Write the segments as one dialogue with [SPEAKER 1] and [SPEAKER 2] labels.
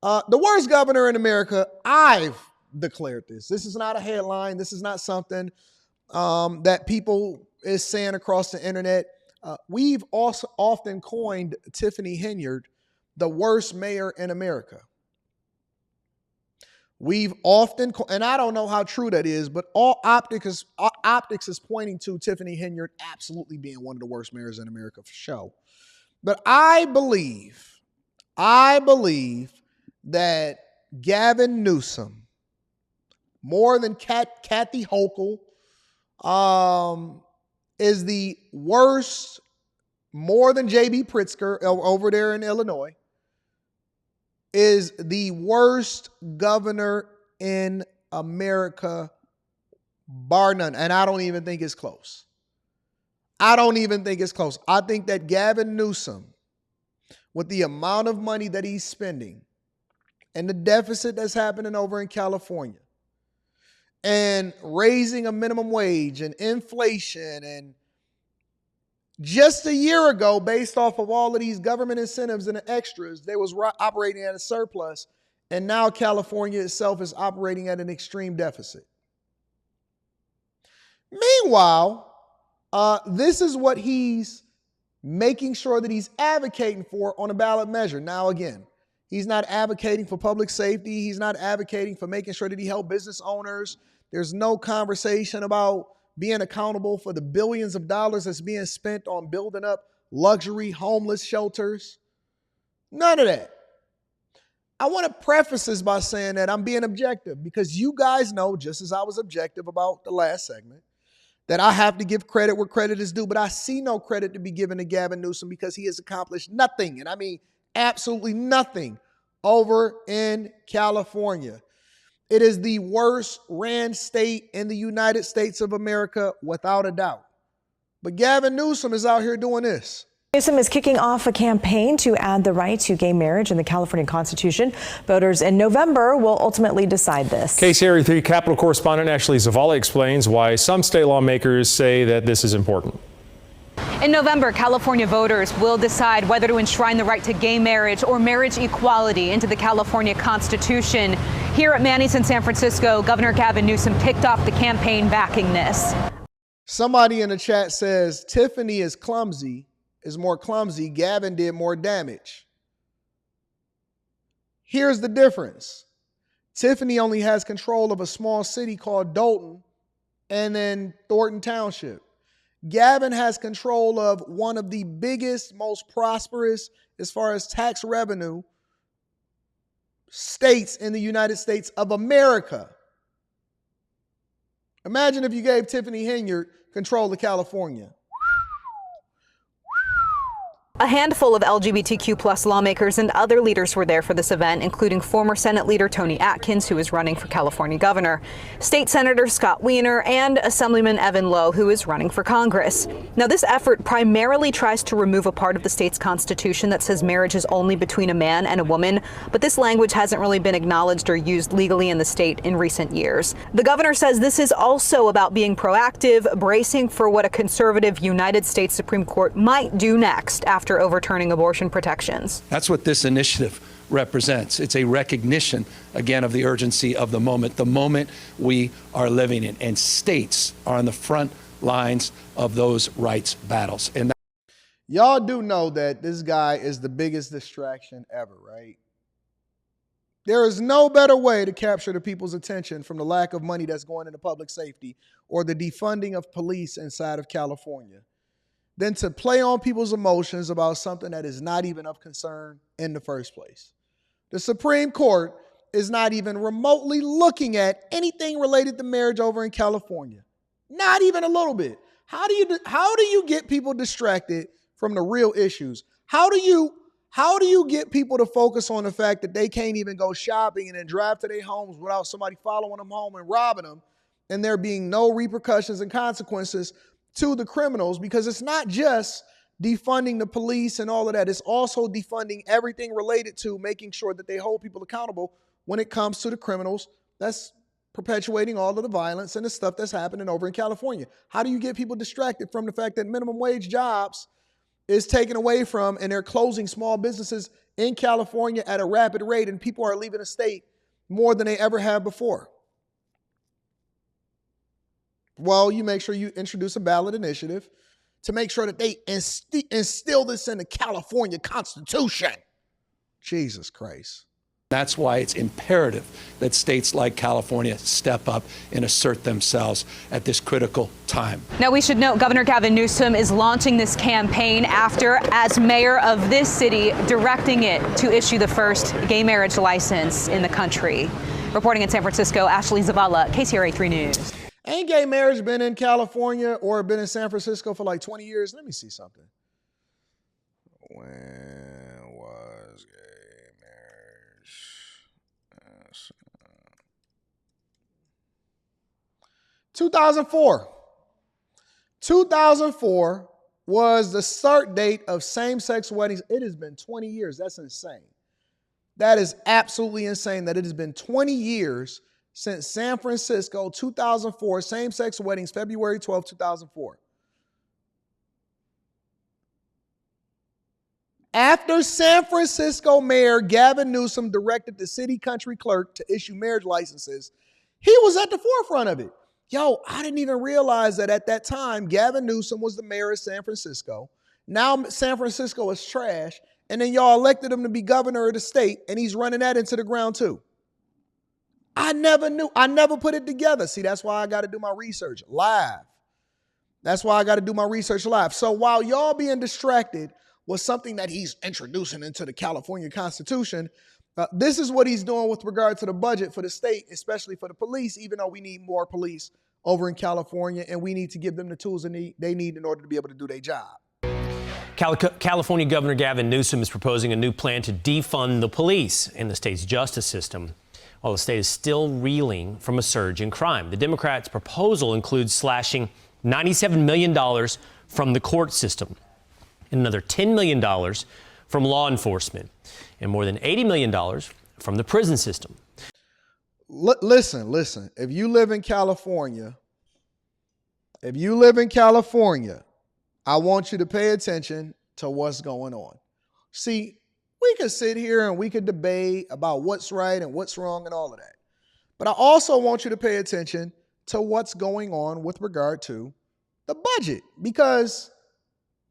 [SPEAKER 1] The worst governor in America, I've declared this. This is not a headline. This is not something that people is saying across the internet. We've also often coined Tiffany Henyard the worst mayor in America. We've often, and I don't know how true that is, but all optics is pointing to Tiffany Henyard absolutely being one of the worst mayors in America for sure. But I believe that Gavin Newsome, more than Kathy Hochul, is the worst, more than J.B. Pritzker over there in Illinois, is the worst governor in America, bar none. And I don't even think it's close. I think that Gavin Newsome, with the amount of money that he's spending and the deficit that's happening over in California and raising a minimum wage and inflation, and just a year ago, based off of all of these government incentives and the extras, they was operating at a surplus, and now California itself is operating at an extreme deficit. Meanwhile, this is what he's making sure that he's advocating for on a ballot measure. Now, again, he's not advocating for public safety. He's not advocating for making sure that he helps business owners. There's no conversation about being accountable for the billions of dollars that's being spent on building up luxury homeless shelters. None of that. I want to preface this by saying that I'm being objective, because you guys know, just as I was objective about the last segment, that I have to give credit where credit is due, but I see no credit to be given to Gavin Newsome because he has accomplished nothing, and I mean absolutely nothing, over in California. It is the worst ran state in the United States of America, without a doubt. But Gavin Newsome is out here doing this.
[SPEAKER 2] Newsome is kicking off a campaign to add the right to gay marriage in the California Constitution. Voters in November will ultimately decide this.
[SPEAKER 3] KCRA 3 Capitol correspondent Ashley Zavala explains why some state lawmakers say that this is important.
[SPEAKER 4] In November, California voters will decide whether to enshrine the right to gay marriage or marriage equality into the California Constitution. Here at Manny's in San Francisco, Governor Gavin Newsome kicked off the campaign backing this.
[SPEAKER 1] Somebody in the chat says Tiffany is more clumsy. Gavin did more damage. Here's the difference. Tiffany only has control of a small city called Dolton and then Thornton Township. Gavin has control of one of the biggest, most prosperous, as far as tax revenue, states in the United States of America. Imagine if you gave Tiffany Henyard control of California.
[SPEAKER 4] A handful of LGBTQ+ lawmakers and other leaders were there for this event, including former Senate leader Tony Atkins, who is running for California governor, State Senator Scott Wiener, and Assemblyman Evan Lowe, who is running for Congress. Now, this effort primarily tries to remove a part of the state's constitution that says marriage is only between a man and a woman, but this language hasn't really been acknowledged or used legally in the state in recent years. The governor says this is also about being proactive, bracing for what a conservative United States Supreme Court might do next after overturning abortion protections.
[SPEAKER 5] That's what this initiative represents. It's a recognition, again, of the urgency of the moment we are living in. And states are on the front lines of those rights battles. And
[SPEAKER 1] y'all do know that this guy is the biggest distraction ever, right? There is no better way to capture the people's attention from the lack of money that's going into public safety or the defunding of police inside of California than to play on people's emotions about something that is not even of concern in the first place. The Supreme Court is not even remotely looking at anything related to marriage over in California. Not even a little bit. How do you get people distracted from the real issues? How do you get people to focus on the fact that they can't even go shopping and then drive to their homes without somebody following them home and robbing them, and there being no repercussions and consequences to the criminals? Because it's not just defunding the police and all of that. It's also defunding everything related to making sure that they hold people accountable when it comes to the criminals that's perpetuating all of the violence and the stuff that's happening over in California. How do you get people distracted from the fact that minimum wage jobs is taken away from, and they're closing small businesses in California at a rapid rate, and people are leaving the state more than they ever have before. Well, you make sure you introduce a ballot initiative to make sure that they instill this in the California Constitution. Jesus Christ.
[SPEAKER 5] That's why it's imperative that states like California step up and assert themselves at this critical time.
[SPEAKER 4] Now, we should note Governor Gavin Newsome is launching this campaign after, as mayor of this city, directing it to issue the first gay marriage license in the country. Reporting in San Francisco, Ashley Zavala, KCRA 3 News.
[SPEAKER 1] Ain't gay marriage been in California or been in San Francisco for like 20 years? Let me see something. When was gay marriage? 2004. 2004 was the start date of same-sex weddings. It has been 20 years. That's insane. That is absolutely insane that it has been 20 years since San Francisco, 2004, same-sex weddings, February 12, 2004. After San Francisco Mayor Gavin Newsome directed the city country clerk to issue marriage licenses, he was at the forefront of it. Yo, I didn't even realize that at that time, Gavin Newsome was the mayor of San Francisco. Now San Francisco is trash, and then y'all elected him to be governor of the state, and he's running that into the ground too. I never knew. I never put it together. See, that's why I got to do my research live. That's why I got to do my research live. So while y'all being distracted with something that he's introducing into the California Constitution, this is what he's doing with regard to the budget for the state, especially for the police, even though we need more police over in California, and we need to give them the tools they need in order to be able to do their job.
[SPEAKER 6] California Governor Gavin Newsome is proposing a new plan to defund the police and the state's justice system, while the state is still reeling from a surge in crime. The Democrats' proposal includes slashing $97 million from the court system, and another $10 million from law enforcement, and more than $80 million from the prison system.
[SPEAKER 1] Listen, if you live in California, I want you to pay attention to what's going on. See, we could sit here and we could debate about what's right and what's wrong and all of that. But I also want you to pay attention to what's going on with regard to the budget. Because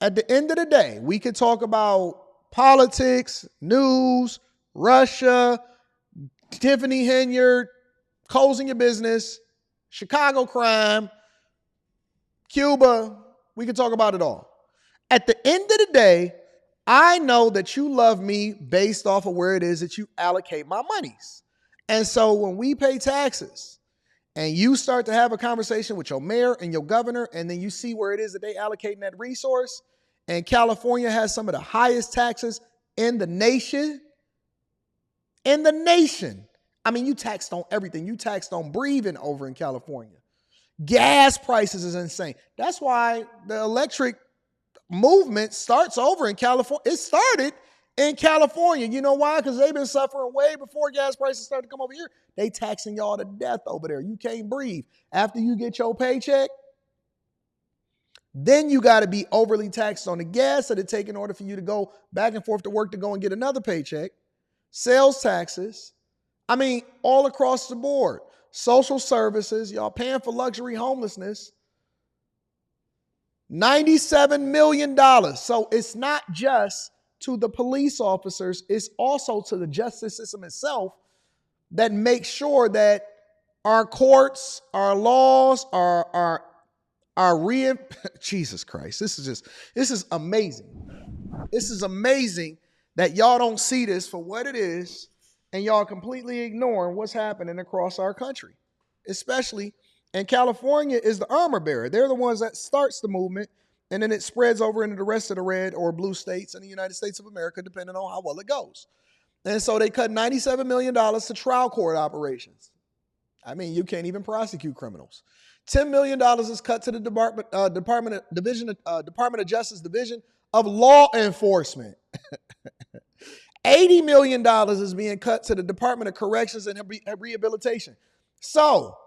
[SPEAKER 1] at the end of the day, we could talk about politics, news, Russia, Tiffany Henyard, closing your business, Chicago crime, Cuba. We could talk about it all. At the end of the day, I know that you love me based off of where it is that you allocate my monies. And so when we pay taxes and you start to have a conversation with your mayor and your governor, and then you see where it is that they allocating that resource, and California has some of the highest taxes in the nation. I mean, you taxed on everything. You taxed on breathing over in California. Gas prices is insane. That's why the electric movement starts over in California. It started in California. You know why? Because they've been suffering way before gas prices started to come over here. They taxing y'all to death over there. You can't breathe. After you get your paycheck, then you got to be overly taxed on the gas that it takes in order for you to go back and forth to work to go and get another paycheck. Sales taxes. I mean, all across the board. Social services, y'all paying for luxury homelessness. $97 million. So it's not just to the police officers, it's also to the justice system itself that makes sure that our courts, our laws, Jesus Christ, this is amazing. This is amazing that y'all don't see this for what it is, and y'all completely ignoring what's happening across our country, especially. And California is the armor bearer. They're the ones that starts the movement, and then it spreads over into the rest of the red or blue states in the United States of America, depending on how well it goes. And so they cut $97 million to trial court operations. I mean, you can't even prosecute criminals. $10 million is cut to the Department of Justice Division of Law Enforcement. $80 million is being cut to the Department of Corrections and Rehabilitation. So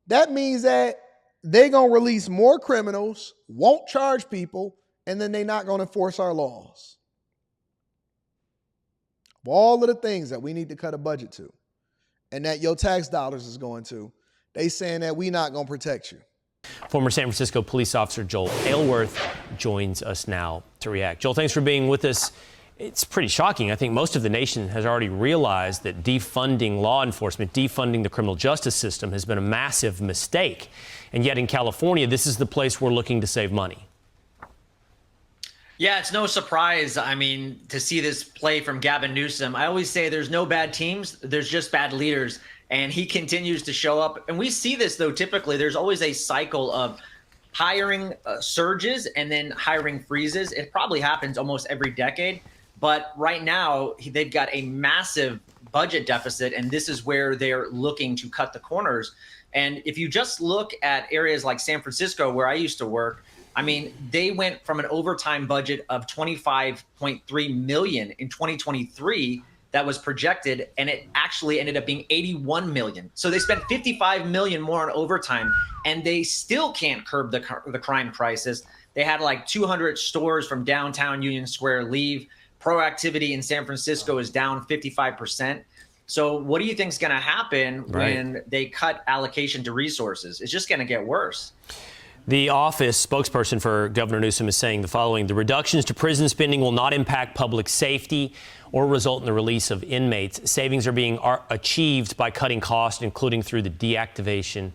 [SPEAKER 1] that means that they're going to release more criminals, won't charge people, and then they're not going to enforce our laws. all of the things that we need to cut a budget to, and that your tax dollars is going to, they saying that we not going to protect you.
[SPEAKER 6] Former San Francisco police officer Joel Aylworth joins us now to react. Joel, thanks for being with us. It's pretty shocking. I think most of the nation has already realized that defunding law enforcement, defunding the criminal justice system has been a massive mistake. And yet in California, this is the place we're looking to save money.
[SPEAKER 7] Yeah, it's no surprise. I mean, to see this play from Gavin Newsome, I always say there's no bad teams, there's just bad leaders. And he continues to show up. And we see this, though, typically there's always a cycle of hiring surges and then hiring freezes. It probably happens almost every decade. But right now, they've got a massive budget deficit, and this is where they're looking to cut the corners. And if you just look at areas like San Francisco, where I used to work, I mean, they went from an overtime budget of $25.3 million in 2023 that was projected, and it actually ended up being $81 million. So they spent $55 million more on overtime, and they still can't curb the crime crisis. They had like 200 stores from downtown Union Square leave. Proactivity in San Francisco is down 55%. So what do you think is going to happen when they cut allocation to resources? It's just going to get worse.
[SPEAKER 6] The office spokesperson for Governor Newsome is saying the following: the reductions to prison spending will not impact public safety or result in the release of inmates. Savings are being achieved by cutting costs, including through the deactivation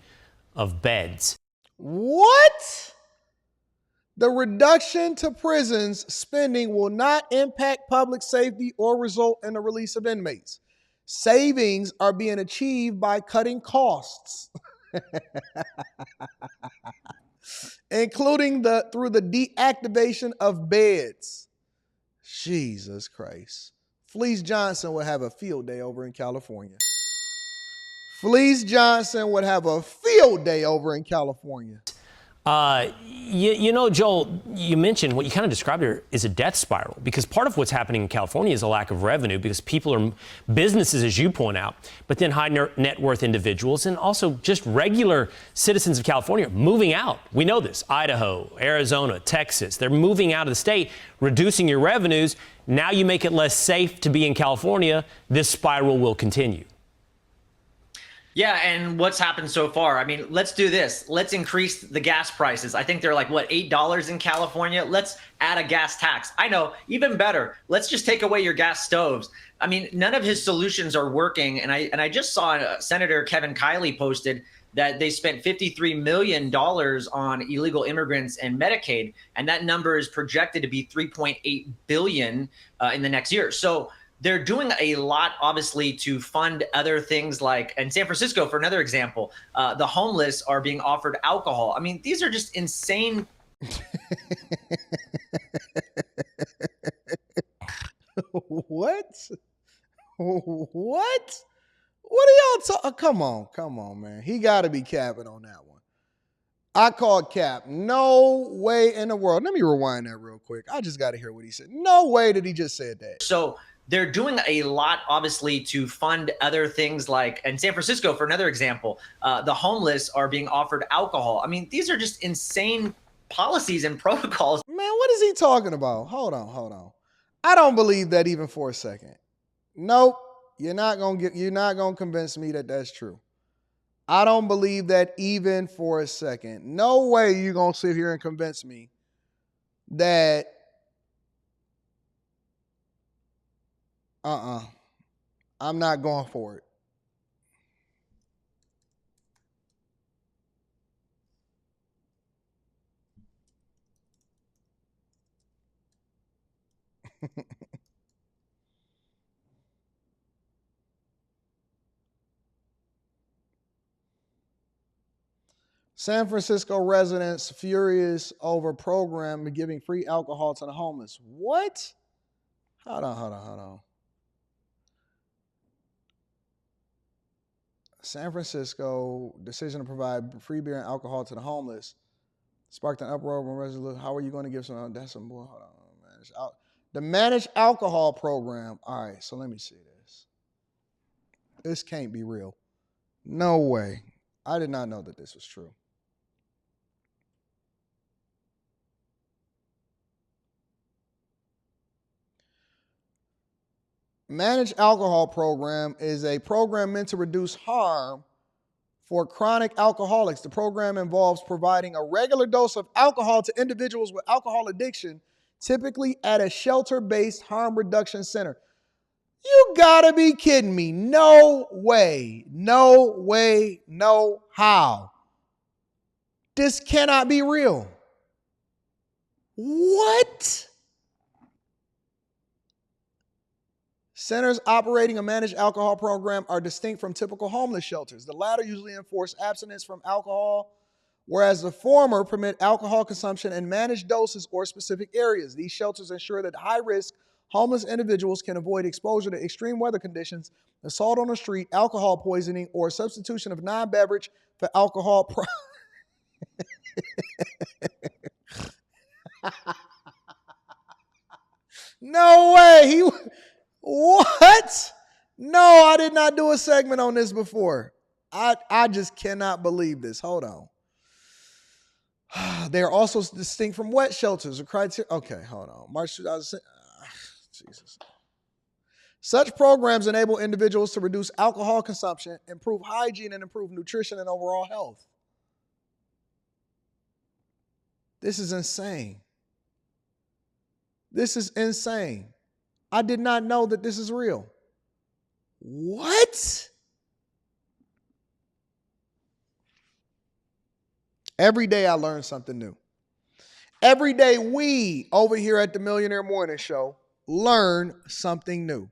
[SPEAKER 6] of beds.
[SPEAKER 1] What? The reduction to prisons spending will not impact public safety or result in the release of inmates. Savings are being achieved by cutting costs, including through the deactivation of beds. Jesus Christ. Fleece Johnson would have a field day over in California. Fleece Johnson would have a field day over in California.
[SPEAKER 6] You know, Joel, you mentioned what you kind of described here is a death spiral, because part of what's happening in California is a lack of revenue because people are businesses, as you point out, but then high net worth individuals and also just regular citizens of California moving out. We know this. Idaho, Arizona, Texas, they're moving out of the state, reducing your revenues. Now you make it less safe to be in California. This spiral will continue.
[SPEAKER 7] Yeah, and what's happened so far? I mean, let's do this. Let's increase the gas prices. I think they're like, what, $8 in California? Let's add a gas tax. I know, even better. Let's just take away your gas stoves. I mean, none of his solutions are working. And I just saw Senator Kevin Kiley posted that they spent $53 million on illegal immigrants and Medicaid, and that number is projected to be $3.8 billion in the next year. So they're doing a lot, obviously, to fund other things like, in San Francisco, for another example, the homeless are being offered alcohol. I mean, these are just insane.
[SPEAKER 1] What? What? What are y'all talking? Come on, man. He got to be capping on that one. I called cap. No way in the world. Let me rewind that real quick. I just got to hear what he said. No way that he just said that.
[SPEAKER 7] So they're doing a lot, obviously, to fund other things like, in San Francisco, for another example, the homeless are being offered alcohol. I mean, these are just insane policies and protocols.
[SPEAKER 1] Man, what is he talking about? Hold on. I don't believe that even for a second. Nope. You're not gonna convince me that that's true. I don't believe that even for a second. No way you're gonna sit here and convince me that I'm not going for it. San Francisco residents furious over program giving free alcohol to the homeless. What? Hold on. San Francisco decision to provide free beer and alcohol to the homeless sparked an uproar when residents. How are you going to give some? That's some boy. Hold on, the managed alcohol program. All right, so let me see this. This can't be real. No way. I did not know that this was true. managed alcohol program is a program meant to reduce harm for chronic alcoholics. The program involves providing a regular dose of alcohol to individuals with alcohol addiction, typically at a shelter-based harm reduction center. You gotta be kidding me. No way. No way. No how. This cannot be real. What? Centers operating a managed alcohol program are distinct from typical homeless shelters. The latter usually enforce abstinence from alcohol, whereas the former permit alcohol consumption in managed doses or specific areas. These shelters ensure that high-risk homeless individuals can avoid exposure to extreme weather conditions, assault on the street, alcohol poisoning, or substitution of non-beverage for alcohol. No way. What? No, I did not do a segment on this before. I just cannot believe this. Hold on. They are also distinct from wet shelters or criteria. Okay, hold on. March 2006. Jesus. Such programs enable individuals to reduce alcohol consumption, improve hygiene, and improve nutrition and overall health. This is insane. This is insane. I did not know that this is real. What? Every day I learn something new. Every day we over here at the Millionaire Morning Show learn something new.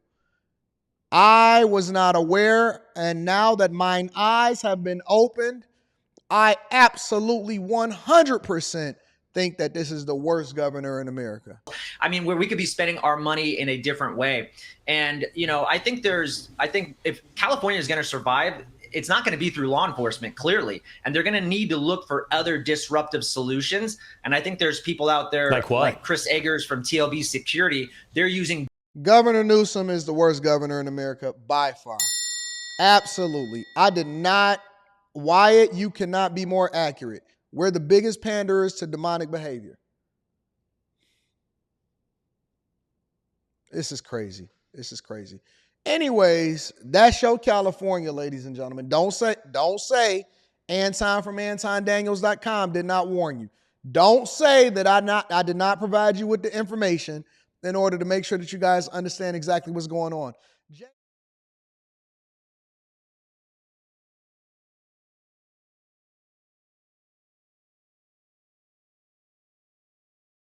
[SPEAKER 1] I was not aware, and now that mine eyes have been opened, I absolutely 100% think that this is the worst governor in America.
[SPEAKER 7] I mean, where we could be spending our money in a different way. And, you know, I think if California is going to survive, it's not going to be through law enforcement, clearly. And they're going to need to look for other disruptive solutions. And I think there's people out there like Chris Eggers from TLB Security. They're using.
[SPEAKER 1] Governor Newsome is the worst governor in America by far. Absolutely. I did not. Wyatt, you cannot be more accurate. We're the biggest panderers to demonic behavior. This is crazy. This is crazy. Anyways, that's your California, ladies and gentlemen. Don't say Anton from AntonDaniels.com did not warn you. Don't say that I did not provide you with the information in order to make sure that you guys understand exactly what's going on.